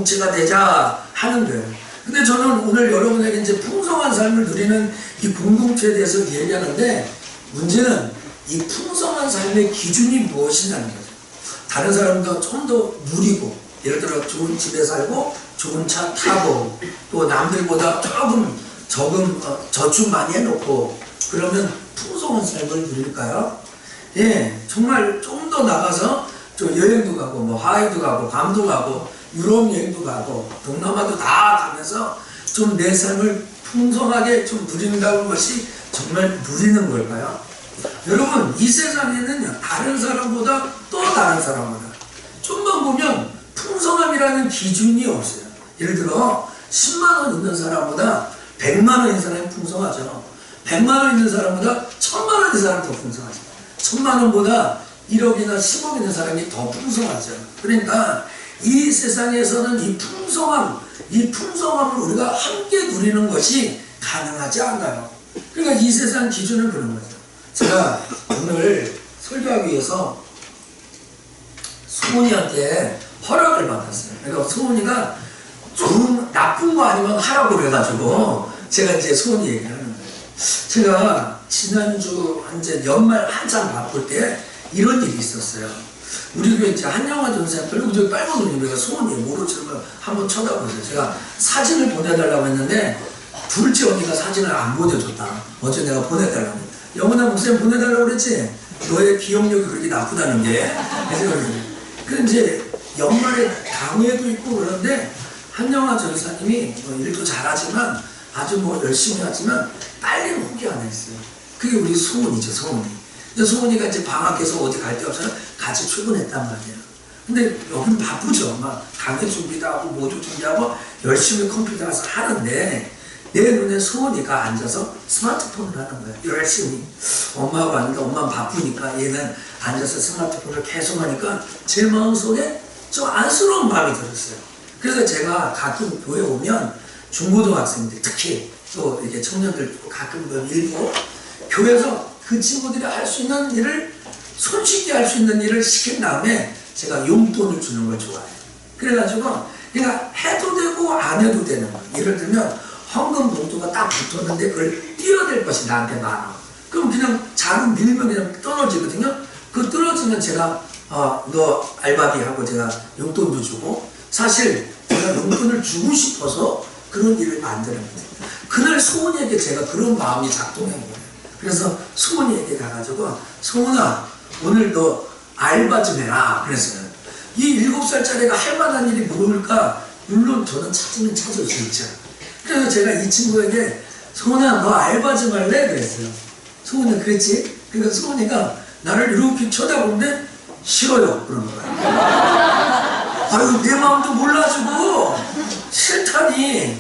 공동체가 되자 하는 거예요. 근데 저는 오늘 여러분에게 이제 풍성한 삶을 누리는 이 공동체에 대해서 얘기하는데, 문제는 이 풍성한 삶의 기준이 무엇이냐는 거죠. 다른 사람보다 좀 더 누리고, 예를 들어 좋은 집에 살고 좋은 차 타고 또 남들보다 조금 저축 많이 해놓고 그러면 풍성한 삶을 누릴까요? 예, 정말 좀 더 나가서 저 여행도 가고 뭐 하와이도 가고 괌도 가고 유럽 여행도 가고 동남아도 다 가면서 좀 내 삶을 풍성하게 좀 누린다는 것이 정말 누리는 걸까요? 여러분, 이 세상에는 다른 사람보다 또 다른 사람보다 좀만 보면 풍성함이라는 기준이 없어요. 예를 들어 10만원 있는 사람보다 100만원 있는 사람이 풍성하죠. 100만원 있는 사람보다 1000만원 있는 사람이 더 풍성하죠. 1000만원보다 1억이나 10억 있는 사람이 더 풍성하죠. 그러니까 이 세상에서는 이 풍성함을 우리가 함께 누리는 것이 가능하지 않나요? 그러니까 이 세상 기준은 그런 거죠. 제가 오늘 설교하기 위해서 소은이한테 허락을 받았어요. 그러니까 소은이가 나쁜 거 아니면 하라고 그래가지고 제가 이제 소은이 얘기를 하는 거예요. 제가 지난주 이제 연말 한참 바쁠 때 이런 일이 있었어요. 우리 교회 이제 한영화 전사님 별로 저기 빨간 옷 입으니까 소은이 모르시는 걸 한번 쳐다보세요. 제가 사진을 보내달라고 했는데 둘째 언니가 사진을 안 보내줬다. 어제 내가 보내달라고 했는데, 영훈아 목사님 보내달라고 그랬지? 너의 기억력이 그렇게 나쁘다는 게. 그래서 이제 연말에 강의도 있고 그런데 한영화 전사님이 일도 잘하지만 아주 열심히 하지만 딸린 후기 하나 있어요. 그게 우리 소은이죠, 소은이. 소은이가 이제 방학해서 어디 갈 데 없어서 같이 출근했단 말이에요. 근데 여기는 바쁘죠. 막 강의 준비도 하고 모두 준비하고 열심히 컴퓨터 가서 하는데 내 눈에 소은이가 앉아서 스마트폰을 하는 거예요. 열심히. 엄마하고 하는데 엄마는 바쁘니까 얘는 앉아서 스마트폰을 계속 하니까 제 마음속에 좀 안쓰러운 마음이 들었어요. 그래서 제가 가끔 교회 오면 중고등학생들 특히 또 이렇게 청년들 가끔 일부 교회에서 그 친구들이 할 수 있는 일을 손쉽게 할 수 있는 일을 시킨 다음에 제가 용돈을 주는 걸 좋아해요. 그래가지고 그냥 해도 되고 안 해도 되는 거예요. 예를 들면 헌금 봉투가 딱 붙었는데 그걸 띄어댈 것이 나한테 많아. 그럼 그냥 작은 밀면 그냥 떨어지거든요. 그 떨어지면 제가 너 알바비하고 제가 용돈도 주고, 사실 제가 용돈을 주고 싶어서 그런 일을 만드는 거예요. 그날 소은이에게 제가 그런 마음이 작동한 거예요. 그래서 소은이에게 가가지고 소은아 오늘 너 알바 좀 해라 그랬어요. 이 7살짜리가 할 만한 일이 뭘까? 물론 저는 찾으면 찾을 수 있죠. 그래서 제가 이 친구에게 소은아 너 알바 좀 할래? 그랬어요. 소은이가 그랬지? 그러니까 소은이가 나를 이렇게 쳐다보는데 싫어요 그러는 거야. 아유 내 마음도 몰라주고 싫다니.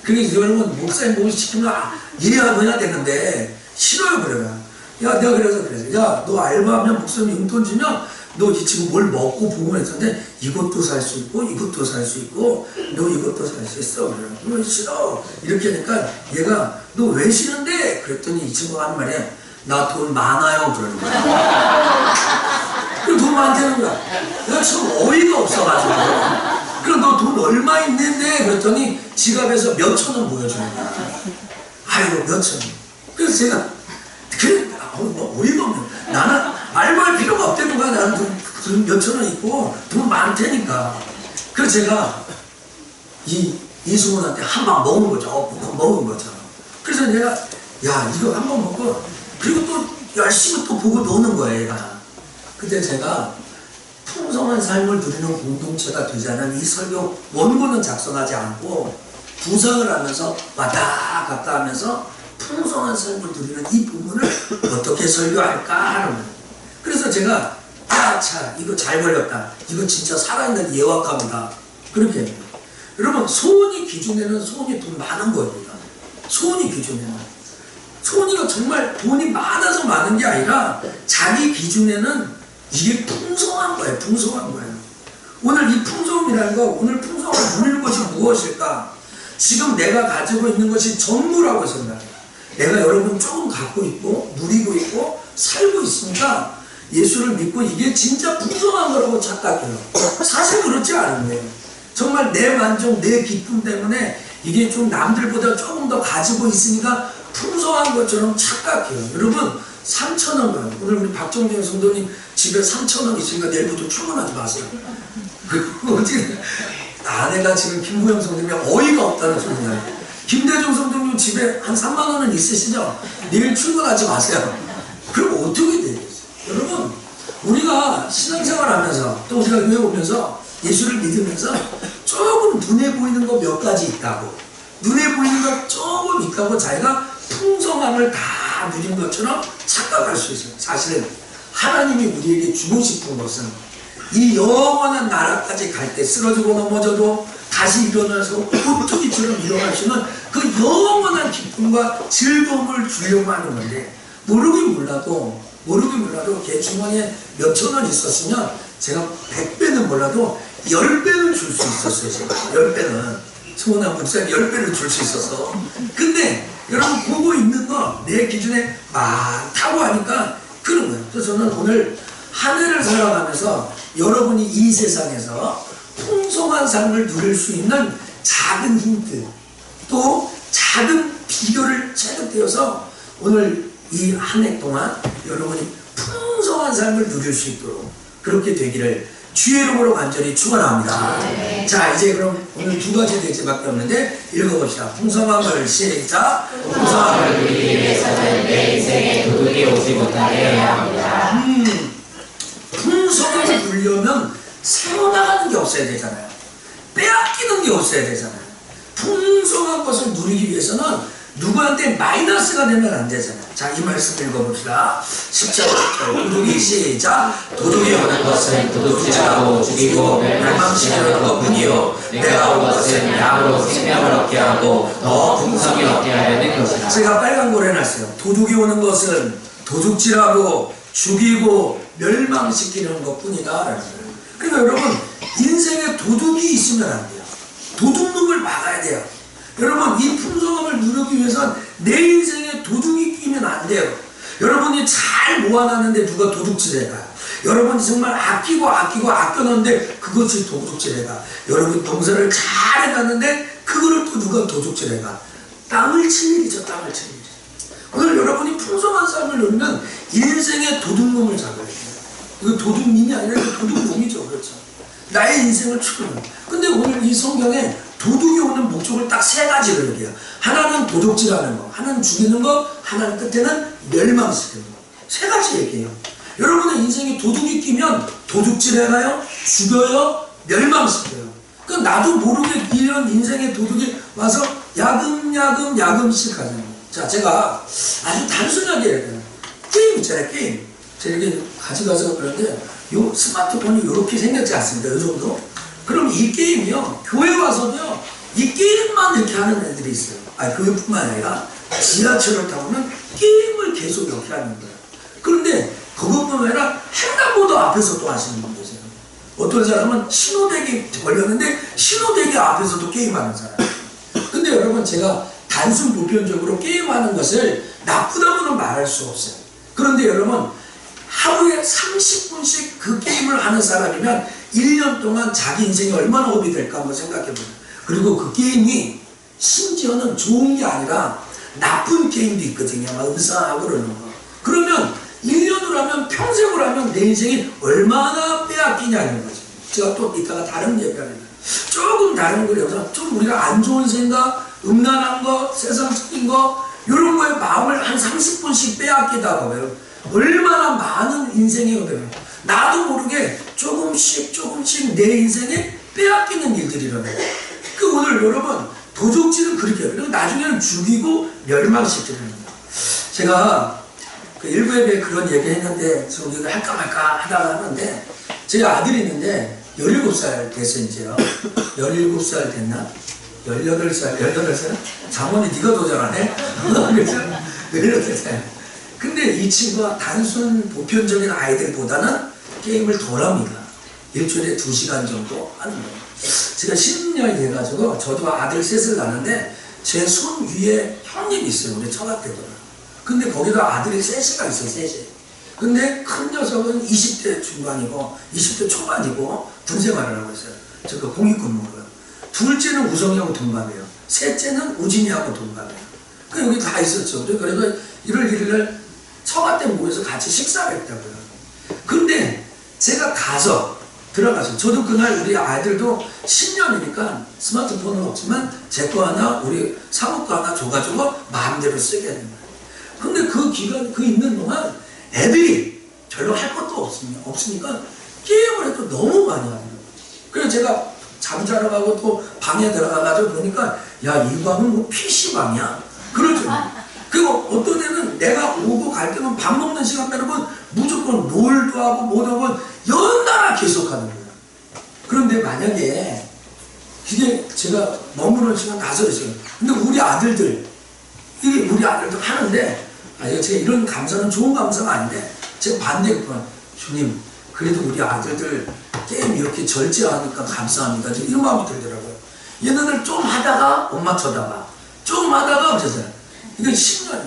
그게 여러분 목사님 보고 시키면 이래야 해야 되는데 싫어요 그래요. 야 내가 그래서 야 너 알바하면 목사님 용돈 주면 너 지금 뭘 먹고 보고 했는데 이것도 살 수 있고 이것도 살 수 있고 너 이것도 살 수 있어. 그래 싫어 이렇게 하니까 얘가 너 왜 싫은데? 그랬더니 이 친구가 하는 말이야 나 돈 많아요 그러는 거야. 그럼 돈 많다는 거야. 내가 참 어이가 없어가지고 그럼 너 돈 얼마 있는데? 그랬더니 지갑에서 몇천 원 보여주는 거야. 아이고 몇천 원. 그래서 제가 그래 어이가 없네. 나는 알바할 필요가 없다는 거야. 나는 돈 몇천 원 있고 돈 많다니까. 그래서 제가 이승훈한테 한 방 먹은 거죠. 먹은 거죠. 그래서 내가 야 이거 한 번 먹고 그리고 또 열심히 또 보고 노는 거예요 얘가. 그때 제가 풍성한 삶을 누리는 공동체가 되자는 이 설교 원고는 작성하지 않고 구상을 하면서 왔다 갔다 하면서 풍성한 삶을 누리는 이 부분을 어떻게 설교할까 하는 거예요. 그래서 제가 차 이거 잘 걸렸다. 이거 진짜 살아있는 예화감이다. 그렇게 해요. 여러분 소은이 기준에는 소은이 돈 많은 겁니다. 소은이 기준에는 소은이가 정말 돈이 많아서 많은 게 아니라 자기 기준에는 이게 풍성한 거예요. 풍성한 거예요. 오늘 이 풍성이라는 거, 오늘 풍성을 누리는 것이 무엇일까? 지금 내가 가지고 있는 것이 전부라고 생각해요. 내가 여러분 조금 갖고 있고 누리고 있고 살고 있으니까 예수를 믿고 이게 진짜 풍성한 거라고 착각해요. 사실 그렇지 않은데 정말 내 만족, 내 기쁨 때문에 이게 좀 남들보다 조금 더 가지고 있으니까 풍성한 것처럼 착각해요. 여러분 3,000원, 오늘 우리 박정진 성도님 집에 3,000원 있으니까 내일부터 출근하지 마세요. 어떻게 아내가 지금 김구영 성도님이 어이가 없다는 소리냐. 김대중 성도님 집에 한 3만 원은 있으시죠? 내일 출근하지 마세요. 그럼 어떻게 되겠어요? 여러분 우리가 신앙생활 하면서 또 우리가 교회 오면서 예수를 믿으면서 조금 눈에 보이는 거 몇 가지 있다고, 눈에 보이는 거 조금 있다고 자기가 풍성함을 다 누린 것처럼 착각할 수 있어요. 사실은 하나님이 우리에게 주고 싶은 것은 이 영원한 나라까지 갈 때 쓰러지고 넘어져도 다시 일어나서 오뚜기처럼 일어날 수 있는 그 영원한 기쁨과 즐거움을 주려고 하는 건데, 모르긴 몰라도 걔 주머니에 몇천 원 있었으면 제가 100배는 몰라도 10배는 줄 수 있었어요. 제가 10배는 소원한 목사님 10배를 줄 수 있어서. 근데 여러분 보고 있는 거 내 기준에 많다고 하니까 그런 거예요. 그래서 저는 오늘 한 해를 살아가면서 여러분이 이 세상에서 풍성한 삶을 누릴 수 있는 작은 힌트, 또 작은 비결을 체득되어서 오늘 이 한 해 동안 여러분이 풍성한 삶을 누릴 수 있도록 그렇게 되기를 주의 이름으로 간절히 축원합니다. 네. 자, 이제 그럼 오늘 두 가지 대제밖에 없는데 읽어봅시다. 풍성함을 시작. 풍성함을 누리기 위해서는 내 인생에 도둑이 오지 못하게 해야 합니다. 풍성함을 누리려면 세워나가는 게 없어야 되잖아요. 빼앗기는 게 없어야 되잖아요. 풍성한 것을 누리기 위해서는 누구한테 마이너스가 되면 안 되잖아요. 자, 이 말씀 읽어봅시다. 10절 도둑이 시작. 도둑이 오는 것은 도둑질하고 죽이고 멸망시키는 것뿐이요 내가 온 것은 양으로 생명을 얻게 하고 더 풍성히 얻게 하려는 것이다. 제가 빨간 걸 해놨어요. 도둑이 오는 것은 도둑질하고 죽이고 멸망시키는 것뿐이다. 그러니까 여러분 인생에 도둑이 있으면 안 돼요. 도둑놈을 막아야 돼요. 여러분 이 풍성함을 누리기 위해서는 내 인생에 도둑이 끼면 안 돼요. 여러분이 잘 모아놨는데 누가 도둑질해가, 여러분이 정말 아끼고 아껴놨는데 그것이 도둑질해가, 여러분 농사를 잘 해놨는데 그거를 또 누가 도둑질해가, 땅을 칠 일이죠. 땅을 칠 일이죠. 오늘 여러분이 풍성한 삶을 누리면 인생의 도둑놈을 잡아야 돼요. 이거 도둑님이 아니라 도둑놈이죠. 그렇죠. 나의 인생을 추구하는. 근데 오늘 이 성경에 도둑이 오는 목적을 딱 세 가지를 얘기해요. 하나는 도둑질하는 거, 하나는 죽이는 거, 하나는 끝에는 멸망시키는 거. 세 가지 얘기해요. 여러분의 인생에 도둑이 끼면 도둑질해가요, 죽여요, 멸망시켜요. 그러니까 나도 모르게 이런 인생의 도둑이 와서 야금야금씩 하잖아요. 자, 제가 아주 단순하게 얘기해요. 게임 있잖아요, 게임. 제가 이렇게 가져가서 그러는데 요 스마트폰이 이렇게 생겼지 않습니까? 이 정도? 그럼 이 게임이요, 교회 와서도요, 이 게임만 이렇게 하는 애들이 있어요. 아니, 교회뿐만 아니라 지하철을 타고는 게임을 계속 이렇게 하는 거예요. 그런데 그것뿐만 아니라 횡단보도 앞에서 또 하시는 분 계세요. 어떤 사람은 신호대기 걸렸는데 신호대기 앞에서도 게임하는 사람. 근데 여러분 제가 단순 보편적으로 게임하는 것을 나쁘다고는 말할 수 없어요. 그런데 여러분 하루에 30분씩 그 게임을 하는 사람이면 1년 동안 자기 인생이 얼마나 업이 될까 한번 생각해보세요. 그리고 그 게임이 심지어는 좋은 게 아니라 나쁜 게임도 있거든요. 막 의사하고 그러는 거. 그러면 1년을 하면, 평생을 하면 내 인생이 얼마나 빼앗기냐는 거죠. 제가 또 이따가 다른 얘기를 해요. 조금 다른 거라서 좀 우리가 안 좋은 생각, 음란한 거, 세상적인 거, 이런 거에 마음을 한 30분씩 빼앗기다가 봐요. 얼마나 많은 인생의 여백을 나도 모르게 조금씩 내 인생에 빼앗기는 일들이 일어나요. 그 오늘 여러분 도둑질은 그렇게 해요. 그리고 나중에는 죽이고 멸망시키는 거예요. 제가 그 일부 예배에 그런 얘기 했는데 저기가 할까 말까 하다가 하는데, 제 아들이 있는데 17살 됐어요. 이제요. 17살 됐나? 18살? 장모님 네가 더 잘하네? 그래서 18살. 근데 이 친구가 단순 보편적인 아이들보다는 게임을 덜 합니다. 일주일에 2시간 정도 하는 거예요. 제가 10년이 돼가지고 저도 아들 셋을 낳는데 제 손 위에 형님이 있어요. 우리 처갓댁으로. 근데 거기도 아들이 셋이가 있어요. 셋이. 근데 큰 녀석은 20대 중반이고 20대 초반이고 군 생활을 하고 있어요. 저 그 공익근무로요. 둘째는 우성이하고 동갑이에요. 셋째는 우진이하고 동갑이에요. 그 여기 다 있었죠. 그래서 1월 1일날 처가 때 모여서 같이 식사를 했다고요. 근데 제가 들어가서 저도 그날 우리 아이들도 10년이니까 스마트폰은 없지만 제 거 하나 우리 사모 거 하나 줘가지고 마음대로 쓰게 되는 거예요. 근데 그 기간 그 있는 동안 애들이 별로 할 것도 없으니까 게임을 해도 너무 많이 하는 거예요. 그래서 제가 잠자러 가고 또 방에 들어가가지고 보니까 야, 이 방은 뭐 PC방이야. 그러죠. 그리고 어떤 애는 내가 오고 갈 때는 밥 먹는 시간 빼놓고 무조건 롤도 하고 뭐도 하고 연달아 계속 하는 거예요. 그런데 만약에 이게 제가 머무는 시간 5시간. 근데 우리 아들들 하는데, 제가 이런 감사는 좋은 감사가 아닌데, 제가 반대했구나. 주님, 그래도 우리 아들들 게임 이렇게 절제하니까 감사합니다. 이런 마음이 들더라고요. 얘네들 좀 하다가 엄마 쳐다봐. 좀 하다가 어쩌세요. 이거 10년,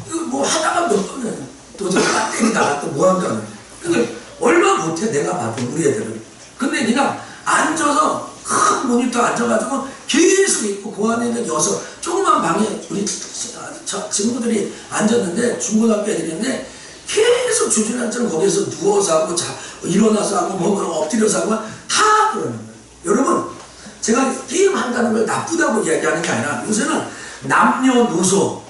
이거 뭐 하다가 몇 번은 도저히 배터리 나갔다 뭐 한다는. 그러니까 얼마 못해, 내가 봐도 우리 애들은. 근데 그냥 앉아서 큰 모니터 앉아가지고 계속 있고 그 안에 있는 조그만 방에 우리 친구들이 앉았는데 중고등학교 애들인데 계속 주저앉아서 거기서 누워서 하고 일어나서 하고 뭐 엎드려서 하고 다 그러는 거예요. 여러분, 제가 게임 한다는 걸 나쁘다고 이야기하는 게 아니라 요새는 남녀노소,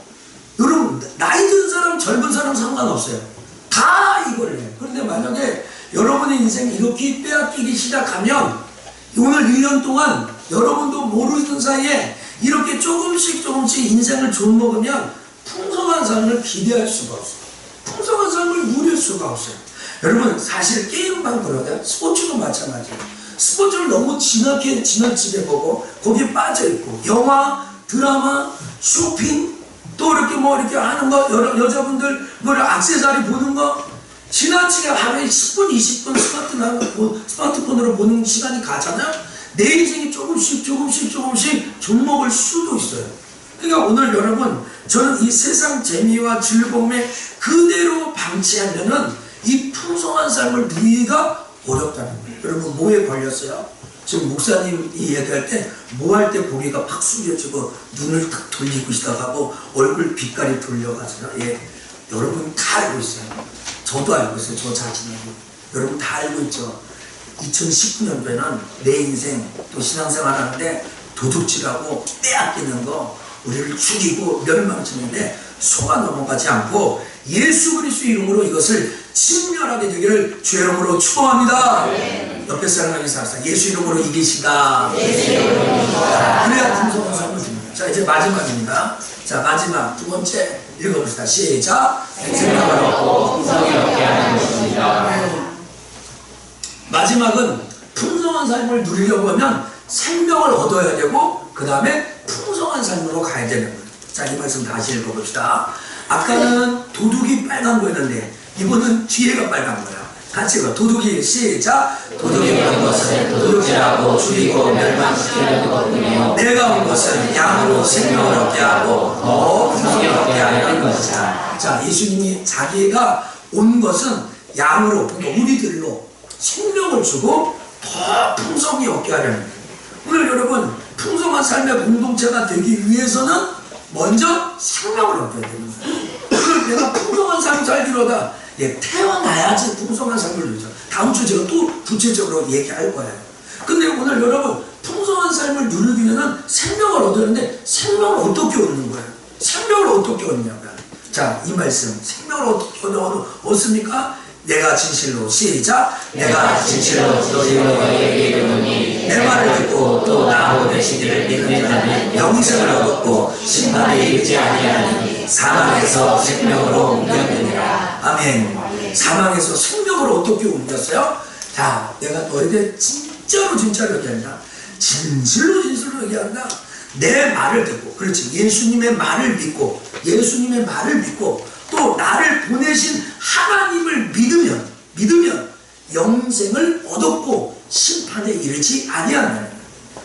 여러분 나이 든 사람 젊은 사람 상관없어요. 다 이걸 해요. 그런데 만약에 여러분의 인생이 이렇게 빼앗기기 시작하면 오늘 1년 동안 여러분도 모르는 사이에 이렇게 조금씩 인생을 좀먹으면 풍성한 삶을 기대할 수가 없어요. 풍성한 삶을 누릴 수가 없어요. 여러분, 사실 게임만 그러냐? 스포츠도 마찬가지예요. 스포츠를 너무 지나치게 보고 거기에 빠져있고 영화, 드라마, 쇼핑, 또 이렇게 이렇게 하는 거, 여자분들 액세서리 보는 거 지나치게 하루에 10분, 20분 스마트폰으로 보는 시간이 가잖아요. 내 인생이 조금씩 좀먹을 수도 있어요. 그러니까 오늘 여러분, 저는 이 세상 재미와 즐거움에 그대로 방치하면은 이 풍성한 삶을 누리기가 어렵다는 거예요. 여러분, 뭐에 걸렸어요? 지금 목사님이 얘기할 때 뭐 할 때 고개가 팍 숙여지고 눈을 딱 돌리고 시작하고 얼굴 빛깔이 돌려가지고, 여러분 다 알고 있어요. 저도 알고 있어요. 저 자신은. 여러분 다 알고 있죠. 2019년도에는 내 인생 또 신앙생활 하는데 도둑질하고 빼앗기는 거 우리를 죽이고 멸망치는데 속아 넘어가지 않고 예수 그리스도 이름으로 이것을 진멸하게 되기를 주의 이름으로 축원합니다. 옆에 사람에게 살사 예수 이름으로 이기시다. 그래야 풍성한 삶을 줍니다. 자, 이제 마지막입니다. 자, 마지막 두 번째 읽어봅시다. 시작. 생명을 얻고 풍성히 얻게 하는 것입니다. 마지막은 풍성한 삶을 누리려고 하면 생명을 얻어야 되고 그 다음에 풍성한 삶으로 가야 되는 거예요. 자, 이 말씀 다시 읽어봅시다. 아까는 도둑이 빨간 거였는데 이번은 뒤에가 빨간 거야. 같이 읽어. 도둑이 시작. 도둑이 온 것은 도둑질하고 죽이고 멸망시키려는 것뿐이요 내가 온 것은 양으로 생명을 얻게 하고 더 풍성히 얻게 하려는 것이다. 자, 예수님이 자기가 온 것은 양으로, 그러니까 우리들로 생명을 주고 더 풍성히 얻게 하려는 거예요. 오늘 여러분, 풍성한 삶의 공동체가 되기 위해서는 먼저 생명을 얻어야 되는 거예요. 오늘 내가 풍성한 삶을 살기로다 태어나야지 풍성한 삶을 누리죠. 다음 주 제가 또 구체적으로 얘기할 거예요. 근데 오늘 여러분, 풍성한 삶을 누리기 위해서는 생명을 얻었는데 생명을 어떻게 얻는 거예요? 생명을 어떻게 얻냐고요. 자, 이 말씀, 생명을 어떻게 얻습니까? 내가 진실로 시작. 내가 진실로 너희에게 이르노니 내 말을 듣고 또 나하고 되시기를 믿는 자는 영생을 얻었고 심판에 이르지 아니하니 사망에서 생명으로 옮겼느니라. 아멘. 사망에서 생명으로 어떻게 옮겼어요? 자, 내가 너희들 진짜로 얘기한다. 진실로 얘기한다. 내 말을 듣고, 그렇지, 예수님의 말을 믿고 또 나를 보내신 하나님을 믿으면 영생을 얻었고 심판에 이르지 아니하는 거예요.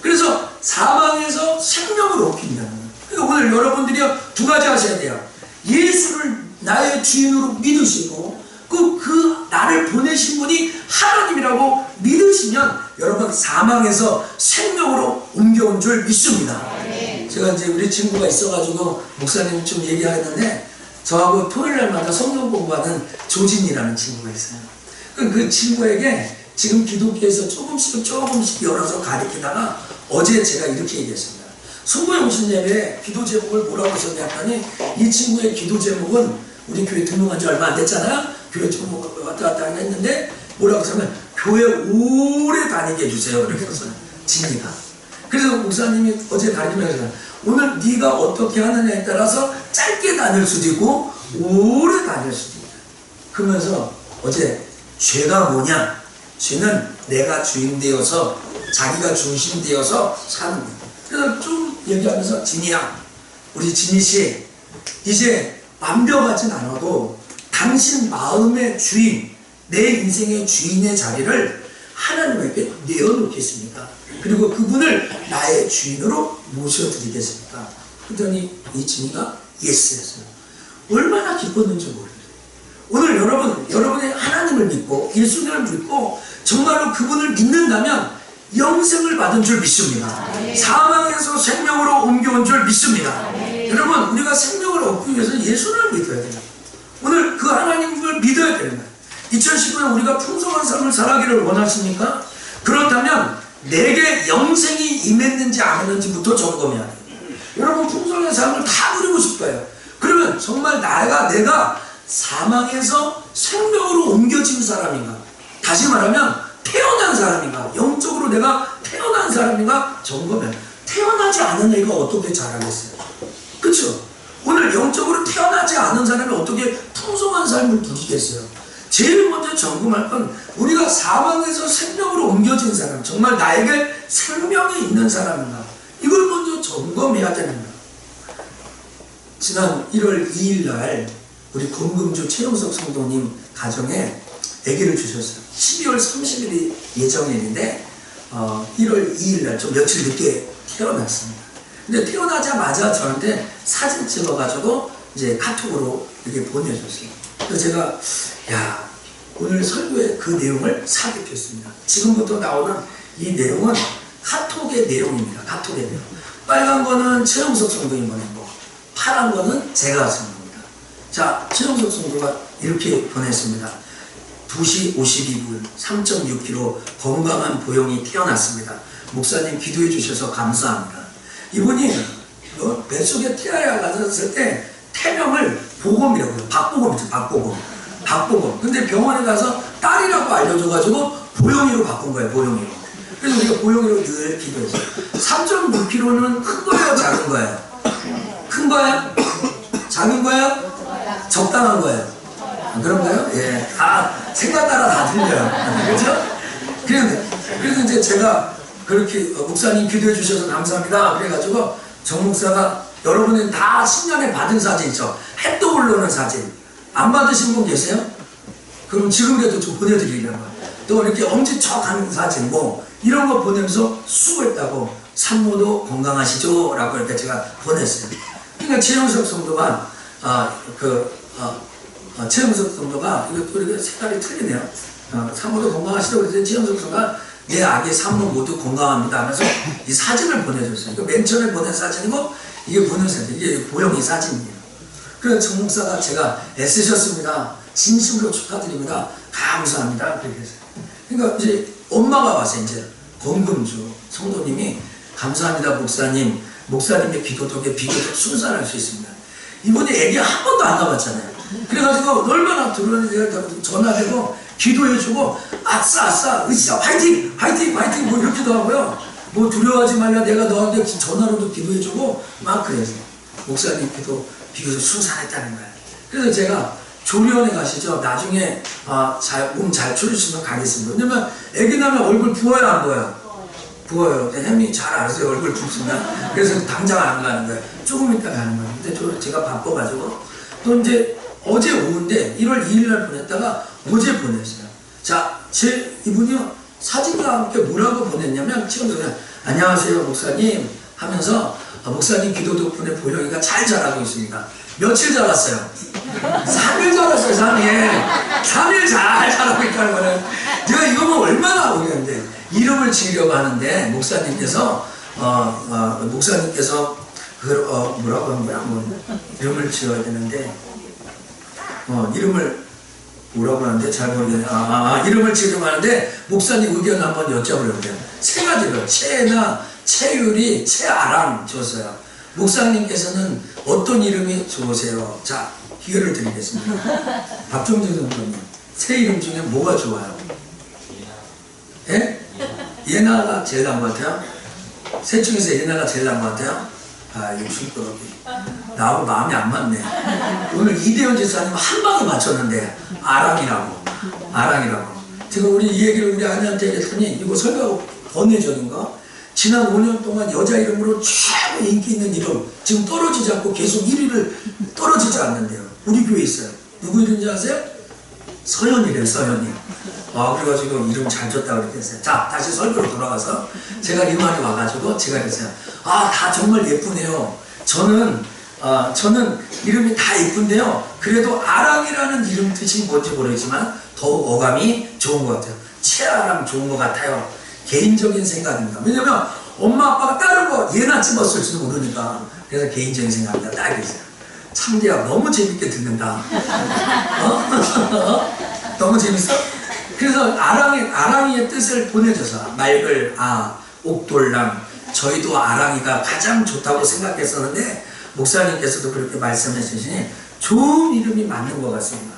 그래서 사망에서 생명을 얻긴다는 거예요. 그러니까 오늘 여러분들이 두 가지 하셔야 돼요. 예수를 나의 주인으로 믿으시고 그 나를 보내신 분이 하나님이라고 믿으시면 여러분 사망에서 생명으로 옮겨온 줄 믿습니다. 제가 이제 우리 친구가 있어가지고 목사님 좀 얘기하는데 저하고 토요일날마다 성경 공부하는 조진이라는 친구가 있어요. 그 친구에게 지금 기독교에서 조금씩 열어서 가르치다가 어제 제가 이렇게 얘기했습니다. 성모의 오신 예배에 기도 제목을 뭐라고 썼냐 했더니 이 친구의 기도 제목은 우리 교회 등록한 지 얼마 안 됐잖아요. 교회 좀 왔다 갔다 했는데 뭐라고 썼냐면 교회 오래 다니게 해주세요. 이렇게 썼어요. 진이가. 그래서 목사님이 어제 가르치면서 오늘 네가 어떻게 하느냐에 따라서 짧게 다닐 수도 있고 오래 다닐 수도 있다. 그러면서 어제 죄가 뭐냐? 죄는 내가 주인 되어서 자기가 중심 되어서 사는 거야. 그래서 좀 얘기하면서 진이야, 우리 진이씨 이제 완벽하진 않아도 당신 마음의 주인, 내 인생의 주인의 자리를 하나님에게 내어놓겠습니까? 그리고 그분을 나의 주인으로 모셔드리겠습니까? 그랬더니 이 진이가 예스 했어요. 얼마나 기뻤는지 모르겠어요. 오늘 여러분이 하나님을 믿고 예수님을 믿고 정말로 그분을 믿는다면 영생을 받은 줄 믿습니다. 사망에서 생명으로 옮겨온 줄 믿습니다. 여러분, 우리가 생명을 얻기 위해서 예수를 믿어야 돼요. 오늘 그 하나님을 믿어야 되는 거예요. 2019년 우리가 풍성한 삶을 살아가기를 원하십니까? 그렇다면 내게 영생이 임했는지 안 했는지부터 점검해야 돼요. 여러분, 풍성한 삶을 다 누리고 싶어요. 그러면 정말 내가 사망에서 생명으로 옮겨진 사람인가? 다시 말하면 태어난 사람인가? 영적으로 내가 태어난 사람인가? 점검해. 태어나지 않은 애가 어떻게 자라겠어요? 그렇죠? 오늘 영적으로 태어나지 않은 사람이 어떻게 풍성한 삶을 누리겠어요? 제일 먼저 점검할 건 우리가 사망에서 생명으로 옮겨진 사람, 정말 나에게 생명이 있는 사람인가? 이걸 먼저 점검해야 되는 거예요. 지난 1월 2일 날 우리 건금주 최영석 성도님 가정에 아기를 주셨어요. 12월 30일이 예정일인데 1월 2일 날 좀 며칠 늦게 태어났습니다. 근데 태어나자마자 저한테 사진 찍어가지고 이제 카톡으로 이렇게 보내줬어요. 그래서 제가 오늘 설교의 그 내용을 삽입했습니다. 지금부터 나오는 이 내용은 카톡의 내용입니다. 카톡의 내용. 빨간 거는 최영석 성도님 보낸 거, 파란 거는 제가 쓴 겁니다. 자, 최영석 성도가 이렇게 보냈습니다. 2시 52분 3.6kg 건강한 보영이 태어났습니다. 목사님 기도해 주셔서 감사합니다. 이분이 뱃속에 태어났을 때 태명을 보검이라고 해요. 박보검이죠. 박보검. 근데 병원에 가서 딸이라고 알려줘가지고 보영이로 바꾼 거예요. 보영이로. 그래서 우리가 보영이로 늘 기도했어요. 3.6kg는 큰 거예요? 작은 거예요? 큰 거예요? 작은 거예요? 적당한 거예요? 그런가요? 예. 생각 따라 다 틀려요. 그렇죠? 그래서 이제 제가 그렇게 목사님 기도해 주셔서 감사합니다. 그래가지고 정 목사가 여러분은 다 10년에 받은 사진 있죠? 해 떠오르는 사진. 안 받으신 분 계세요? 그럼 지금이라도 좀 보내드리려고. 또 이렇게 엄지척하는 사진 뭐 이런 거 보내면서 수고했다고 산모도 건강하시죠? 라고 이렇게 제가 보냈어요. 그러니까 최영석 성도가 최영석 성도가 이거 색깔이 틀리네요. 산모도 건강하시다고 그랬더니 최영석 성도가 내 아기 산모 모두 건강합니다 하면서 이 사진을 보내줬어요. 맨 처음에 보낸 사진이고 이게 보낸 사진, 이게 보영이 사진이에요. 그래서 정 목사가 제가 애쓰셨습니다. 진심으로 축하드립니다. 감사합니다. 그렇게 했어요. 그러니까 이제 엄마가 와서 이제 건금주 성도님이 감사합니다 목사님. 목사님의 기도 덕에 비교적 순산할 수 있습니다. 이분이 애기 한 번도 안 가봤잖아요. 그래가지고 얼마나 들어오는지 전화되고 기도해주고 아싸 으쌰 화이팅 뭐 이렇게도 하고요. 뭐 두려워하지 말라 내가 너한테 전화로도 기도해주고 막 그래서 목사님 기도 비교적 순산했다는 거예요. 그래서 제가 조리원에 가시죠. 나중에 몸 잘 추리시면 가겠습니다. 왜냐면 애기 나면 얼굴 부어요 안 부어요? 부어요. 햄이 잘 알아서요. 얼굴 붓습니다. 그래서 당장 안 가는 거예요. 조금 있다 가는 거예요. 근데 제가 바빠가지고 또 이제 어제 오후인데 1월 2일 날 보냈다가 어제 보냈어요. 자, 이분이요 사진과 함께 뭐라고 보냈냐면 지금 안녕하세요 목사님 하면서 목사님 기도 덕분에 보영이가 잘 자라고 있습니다. 며칠 자랐어요? 3일 자랐어요. 3일 잘 자라고 있다는 거는 내가 이거만 얼마나 오겠는데 이름을 지으려고 하는데 목사님께서 뭐라고 한 거야? 이름을 지어야 되는데 이름을 뭐라고 하는데 잘 모르겠네. 이름을 지으려고 하는데 목사님 의견 한번 여쭤보려고 해요. 세 가지로 채나 채율이 채아랑 줬어요. 목사님께서는 어떤 이름이 좋으세요? 자, 기회를 드리겠습니다. 박종재 선생님, 세 이름 중에 뭐가 좋아요? 예? 예나가 제일 나은 것 같아요? 셋 중에서 예나가 제일 나은 것 같아요? 이거 슈퍼럽이 나하고 마음이 안 맞네. 오늘 이대현 지사님 한 방에 맞췄는데 아랑이라고. 제가 이 얘기를 우리 아내한테 얘기했더니 이거 설교하고 번외적인가? 지난 5년 동안 여자 이름으로 최고 인기 있는 이름 지금 떨어지지 않고 계속 1위를 떨어지지 않는데요. 우리 교회에 있어요. 누구 이름인지 아세요? 서연이래요. 서연이. 그래가지고 이름 잘 줬다고 그렇게 했어요. 자, 다시 설교로 돌아가서 제가 이 말이 와가지고 제가 그랬어요. 다 정말 예쁘네요. 저는 이름이 다 예쁜데요. 그래도 아랑이라는 이름 뜻이 뭔지 모르겠지만 더욱 어감이 좋은 것 같아요. 채아랑 좋은 것 같아요. 개인적인 생각입니다. 왜냐면 엄마 아빠가 다른 거 예나 집었을지도 모르니까. 그래서 개인적인 생각입니다. 딱 있어요. 참디야 너무 재밌게 듣는다. 너무 재밌어? 그래서 아랑이의 뜻을 보내줘서 맑을 옥돌랑 저희도 아랑이가 가장 좋다고 생각했었는데 목사님께서도 그렇게 말씀해 주시니 좋은 이름이 맞는 것 같습니다.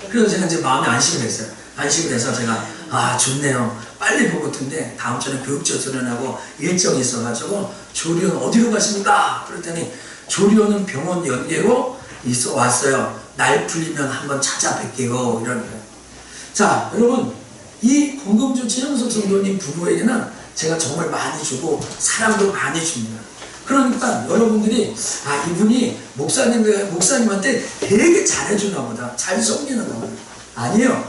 그래서 제가 이제 마음이 안심을 했어요. 안심을 해서 제가 좋네요. 빨리 보고 있던데 다음 주에 교육자 수련하고 일정이 있어가지고 조리원 어디로 가십니까? 그랬더니 조리원은 병원 연계로 왔어요. 날 풀리면 한번 찾아뵐게요. 이런 거예요. 자, 여러분 이 공금주 최영석 성도님 부부에게는 제가 정말 많이 주고 사랑도 많이 줍니다. 그러니까 여러분들이 이분이 목사님한테 되게 잘해주나 보다, 잘 섬기는가 보다. 아니에요.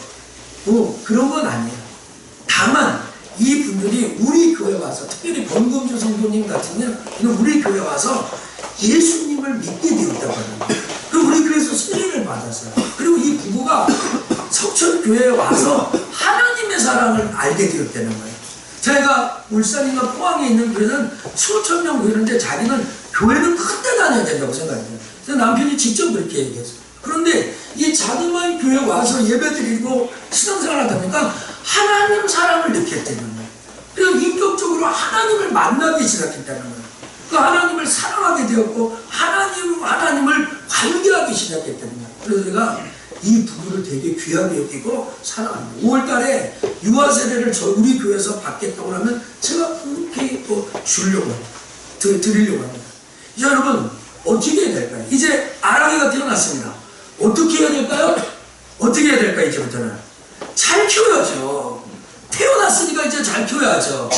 그런 건 아니에요. 다만 이분들이 우리 교회 와서, 특별히 권금주 성도님 같은 경우는 우리 교회 와서 예수님을 믿게 되었다고 합니다. 그리고 우리 교회에서 순례를 받았어요. 그리고 이 부부가 석천교회에 와서 하나님의 사랑을 알게 되었다는 거예요. 제가 울산이나 포항에 있는 교회는 수천 명 교회인데 자기는 교회는 큰데 다녀야 된다고 생각해요. 그래서 남편이 직접 그렇게 얘기했어요. 그런데 이 자그마한 교회에 와서 예배드리고 신앙생활 하다 보니까 하나님 사랑을 느꼈다는 거예요. 그래서 인격적으로 하나님을 만나기 시작했다는 거예요. 그 하나님을 사랑하게 되었고 하나님을 관계하기 시작했다는 거예요. 그래서 제가 이 부부를 되게 귀하게 여기고 사랑합니다. 5월달에 유아세례를 우리 교회에서 받겠다고 하면 제가 그렇게 주려고 드리려고 합니다. 이제 여러분 어떻게 해야 될까요? 이제 아랑이가 태어났습니다. 어떻게 해야 될까요? 어떻게 해야 될까요? 이제부터는 잘 키워야죠. 태어났으니까 이제 잘 키워야죠.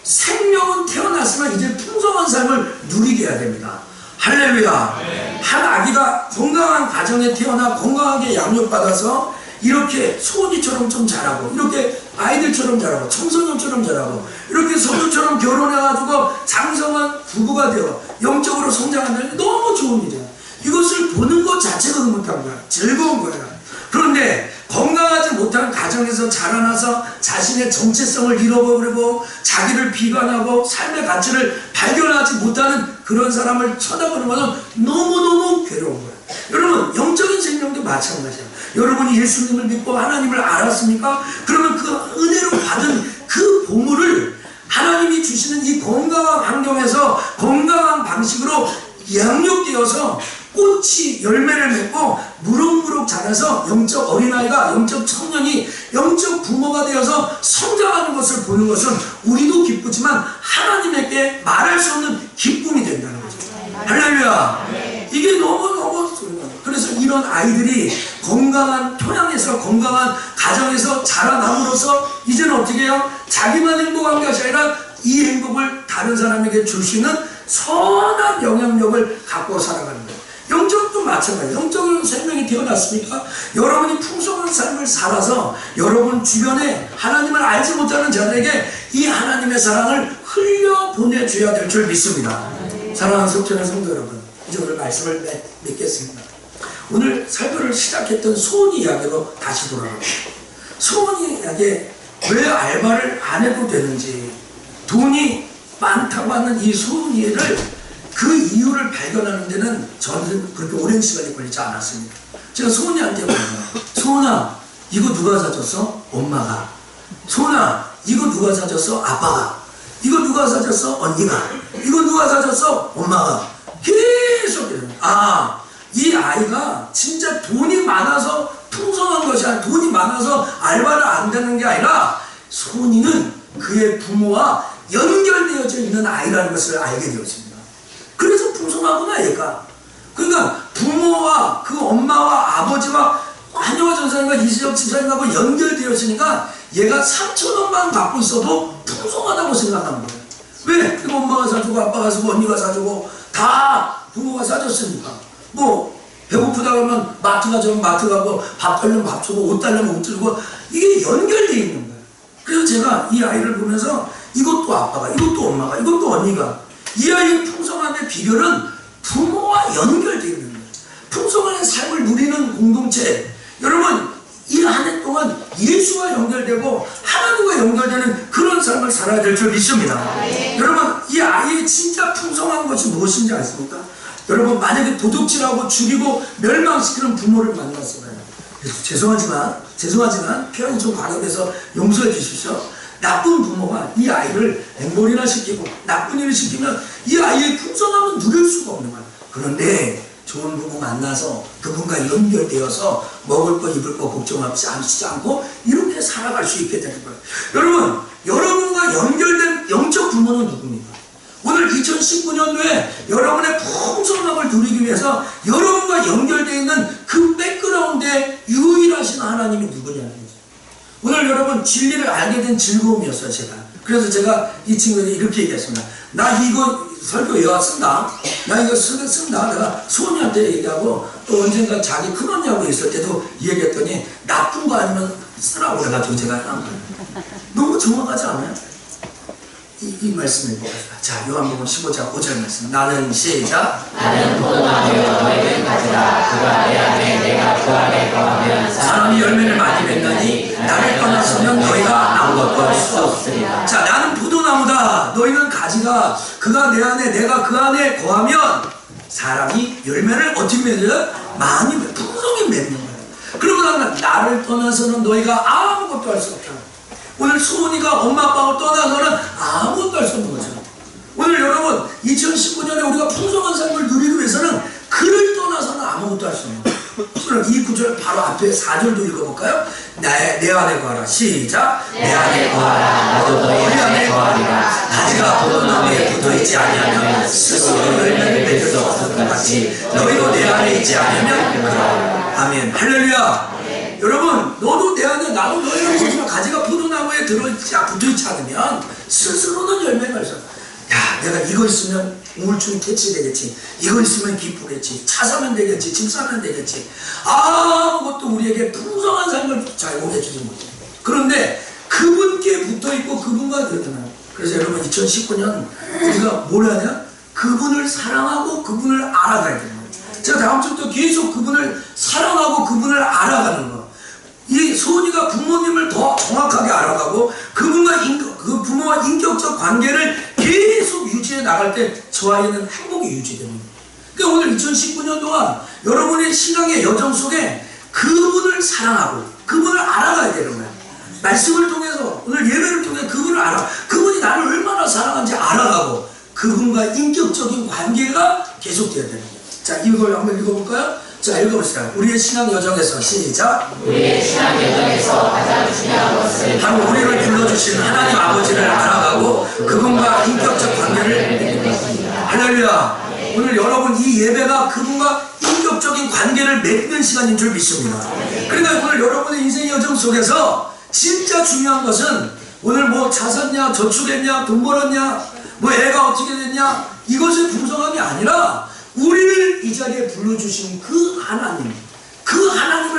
생명은 태어났으면 이제 풍성한 삶을 누리게 해야 됩니다. 할렐루야. 한 아기가 건강한 가정에 태어나 건강하게 양육받아서 이렇게 소원이처럼 좀 자라고, 이렇게 아이들처럼 자라고, 청소년처럼 자라고, 이렇게 성도처럼 결혼해가지고 장성한 부부가 되어 영적으로 성장한다는 게 너무 좋은 일이야. 이것을 보는 것 자체가 흐뭇한 거야. 즐거운 거야. 그런데 건강하지 못한 가정에서 자라나서 자신의 정체성을 잃어버리고 자기를 비관하고 삶의 가치를 발견하지 못하는 그런 사람을 쳐다보는 것은 너무너무 괴로운 거예요. 여러분 영적인 생명도 마찬가지예요. 여러분이 예수님을 믿고 하나님을 알았습니까? 그러면 그 은혜로 받은 그 보물을 하나님이 주시는 이 건강한 환경에서 건강한 방식으로 양육되어서 꽃이 열매를 맺고 무럭무럭 자라서 영적 어린아이가, 영적 청년이 영적 부모가 되어서 성장하는 것을 보는 것은 우리도 기쁘지만 하나님에게 말할 수 없는 기쁨이 된다는 거죠. 할렐루야. 이게 너무너무 소중해요. 그래서 이런 아이들이 건강한 토양에서, 건강한 가정에서 자라남으로써 이제는 어떻게 해요? 자기만 행복한 것이 아니라 이 행복을 다른 사람에게 줄 수 있는 선한 영향력을 갖고 살아가는 거예요. 영적도 마찬가지예요. 영적인 생명이 태어났으니까 여러분이 풍성한 삶을 살아서 여러분 주변에 하나님을 알지 못하는 자들에게 이 하나님의 사랑을 흘려보내줘야 될 줄 믿습니다. 사랑하는 속전의 성도 여러분, 이제 오늘 말씀을 맺겠습니다. 오늘 설교를 시작했던 소원 이야기로 다시 돌아갑니다. 소은이에게 왜 알바를 안 해도 되는지, 돈이 많다고 하는 이 소은이를 그 이유를 발견하는 데는 저는 그렇게 오랜 시간이 걸리지 않았습니다. 제가 소은이한테 물어요. 소은아, 이거 누가 사줬어? 엄마가. 소은아, 이거 누가 사줬어? 아빠가. 이거 누가 사줬어? 언니가. 이거 누가 사줬어? 엄마가. 계속 이래요. 아, 이 아이가 진짜 돈이 많아서 풍성한 것이 아니라, 돈이 많아서 알바를 안 되는 게 아니라 소은이는 그의 부모와 연결되어져 있는 아이라는 것을 알게 되었습니다. 그래서 풍성하구나 얘가. 그러니까 부모와 그 엄마와 아버지와 한여와 전사님과 이수혁 집사님하고 연결되었으니까 얘가 3,000원만 갖고 있어도 풍성하다고 생각하는 거예요. 왜? 그 엄마가 사주고 아빠가 사주고 언니가 사주고 다 부모가 사줬으니까. 뭐 배고프다 그러면 마트 가자면 마트 가고, 밥 달라면 밥 주고, 옷 달라면 옷 주고, 이게 연결되어 있는 거예요. 그래서 제가 이 아이를 보면서 이것도 아빠가, 이것도 엄마가, 이것도 언니가, 이 아이의 풍성함의 비결은 부모와 연결되어 있는 거예요. 풍성한 삶을 누리는 공동체. 여러분, 이 한 해 동안 예수와 연결되고 하나님과 연결되는 그런 삶을 살아야 될 줄 믿습니다. 여러분, 이 아이의 진짜 풍성한 것이 무엇인지 아십니까? 여러분, 만약에 도둑질하고 죽이고 멸망시키는 부모를 만났어요. 죄송하지만 표현이 좀 과격해서 용서해 주십시오. 나쁜 부모가 이 아이를 앵벌이나 시키고 나쁜 일을 시키면 이 아이의 풍성함은 누릴 수가 없는 거예요. 그런데 좋은 부모 만나서 그분과 연결되어서 먹을 거 입을 거 걱정하지 않고 이렇게 살아갈 수 있게 되는 거예요. 여러분, 여러분과 연결된 영적 부모는 누굽니까? 오늘 2019년도에 여러분의 풍성함을 누리기 위해서 여러분과 연결되어 있는 그 백그라운드에 유일하신 하나님이 누구냐는 거죠. 오늘 여러분 진리를 알게 된 즐거움이었어요, 제가. 그래서 제가 이 친구들이 이렇게 얘기했습니다. 나 이거 설교 외화 쓴다. 나 이거 쓴다. 내가 소은이한테 얘기하고 또 언젠가 자기 큰언니하고 있을 때도 얘기했더니 나쁜 거 아니면 쓰라고 그래가지고 제가 한 거예요. 너무 정확하지 않아요? 이 말씀을 보겠습니다. 자, 요한복음 15장 5절 말씀. 나는 시작. 나는 포도나무요 너희는 가지라. 그가 내 안에 내가 그 안에 거하면 사람이 열매를 많이 맺나니 나를 떠나서는 너희가 아무것도 할 수 없으리라. 자, 나는 포도나무다. 너희는 가지가. 그가 내 안에 내가 그 안에 거하면 사람이 열매를 어떻게 맺어요? 많이 풍성히 맺는 거예요. 그러고 나면 나를 떠나서는 너희가 아무것도 할 수 없다. 오늘 소은이가 엄마 아빠를 떠나서는 아무것도 할 수 없는 거죠. 오늘 여러분 2019년에 우리가 풍성한 삶을 누리기 위해서는 그를 떠나서는 아무것도 할 수 없는 거예요. 그럼 이 구절 바로 앞에 4절도 읽어볼까요? 내 안에 거하라. 시작. 내 안에 거하라. 나도 너희 안에 거하리라. 가지가 포도나무에 붙어있지 아니하면 스스로 열매를 맺을 수 없을 것 같이 너희도 내 안에 있지 않으면 그러하리라. 아멘. 할렐루야. 여러분, 너도 내 안에 나도 너희랑 있지만 가지가 포도나무에 붙어있지 않으면 스스로는 열매가 있어. 야, 내가 이거 있으면 우울증이 퇴치되겠지. 이거 있으면 기쁘겠지. 차 사면 되겠지. 집 사면 되겠지. 아무것도 우리에게 풍성한 삶을 제공해 주지 못해. 그런데 그분께 붙어있고 그분과 되잖아요. 그래서 여러분 2019년 우리가 뭘 하냐? 그분을 사랑하고 그분을 알아가야 되는 거예요. 제가 다음 주부터 계속 그분을 사랑하고 그분을 알아가는 거. 이 소은이가 부모님을 더 정확하게 알아가고 그분과 그 부모와 인격적 관계를 계속 유지해 나갈 때 저 아이는 행복이 유지됩니다. 그러니까 오늘 2019년 동안 여러분의 신앙의 여정 속에 그분을 사랑하고 그분을 알아가야 되는 거예요. 말씀을 통해서 오늘 예배를 통해 그분을 그분이 나를 얼마나 사랑하는지 알아가고 그분과 인격적인 관계가 계속돼야 되는 거예요. 자, 이걸 한번 읽어볼까요? 자, 읽어봅시다. 우리의 신앙 여정에서 시작. 우리의 신앙 여정에서 가장 중요한 것은 바로 우리를 불러주신 하나님 아버지를 알아가고 그분과 인격적 관계를 맺는 것입니다. 할렐루야. 오늘 여러분 이 예배가 그분과 인격적인 관계를 맺는 시간인 줄 믿습니다. 그러니까 오늘 여러분의 인생의 여정 속에서 진짜 중요한 것은 오늘 뭐 차 샀냐, 저축했냐, 돈 벌었냐, 뭐 애가 어떻게 됐냐, 이것의 풍성함이 아니라 우리를 이 자리에 불러주신 그 하나님을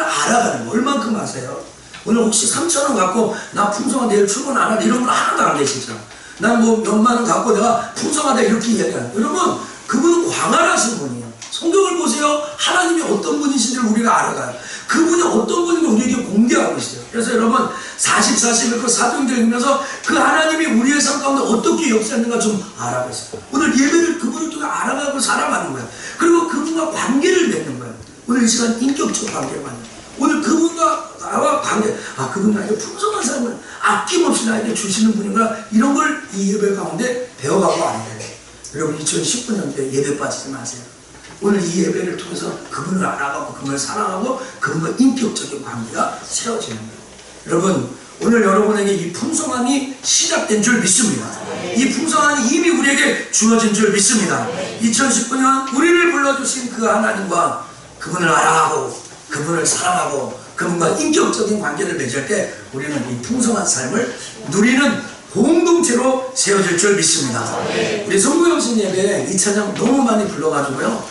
알아가는 거. 얼만큼 아세요? 오늘 혹시 3,000원 갖고 나 풍성한 내일 출근 안 하다 이런 분 하나도 안 계시죠? 난 뭐 몇만 원 갖고 내가 풍성하다 이렇게 이야기하는. 여러분, 그분은 광활하신 분이에요. 성경을 보세요. 하나님이 어떤 분이신지를 우리가 알아가요. 그분이 어떤 분인지 우리에게 공개하고 있어요. 그래서 여러분 40, 41그 사도행전 읽으면서 그 하나님이 우리의 삶 가운데 어떻게 역사했는가 좀 알아보세요. 오늘 예배를 그분을 통해 알아가고 살아가는 거예요. 그리고 그분과 관계를 맺는 거예요. 오늘 이 시간 인격적 관계를 맺는 거예요. 오늘 그분과 나와 관계, 그분 나에게 풍성한 삶을 아낌없이 나에게 주시는 분인가, 이런 걸 이 예배 가운데 배워가고 알아야 돼요. 여러분 2019년도에 예배 빠지지 마세요. 오늘 이 예배를 통해서 그분을 알아가고 그분을 사랑하고 그분과 인격적인 관계가 세워지는 거예요. 여러분 오늘 여러분에게 이 풍성함이 시작된 줄 믿습니다. 이 풍성함이 이미 우리에게 주어진 줄 믿습니다. 2019년 우리를 불러주신 그 하나님과 그분을 알아가고 그분을 사랑하고 그분과 인격적인 관계를 맺을 때 우리는 이 풍성한 삶을 누리는 공동체로 세워질 줄 믿습니다. 우리 성구영신 예배 2찬양 너무 많이 불러가지고요,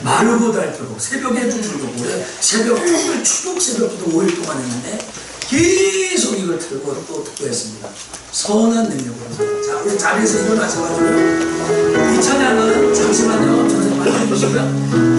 마르고 닳도록 새벽에 부르고 새벽 오늘 추석 새벽부터 5일 동안 했는데 계속 이걸 들고 또 듣고 했습니다. 선한 능력으로. 자, 우리 자리에서 일어나셔가지고요, 이 찬양은 잠시만요, 전생만 해주시고요.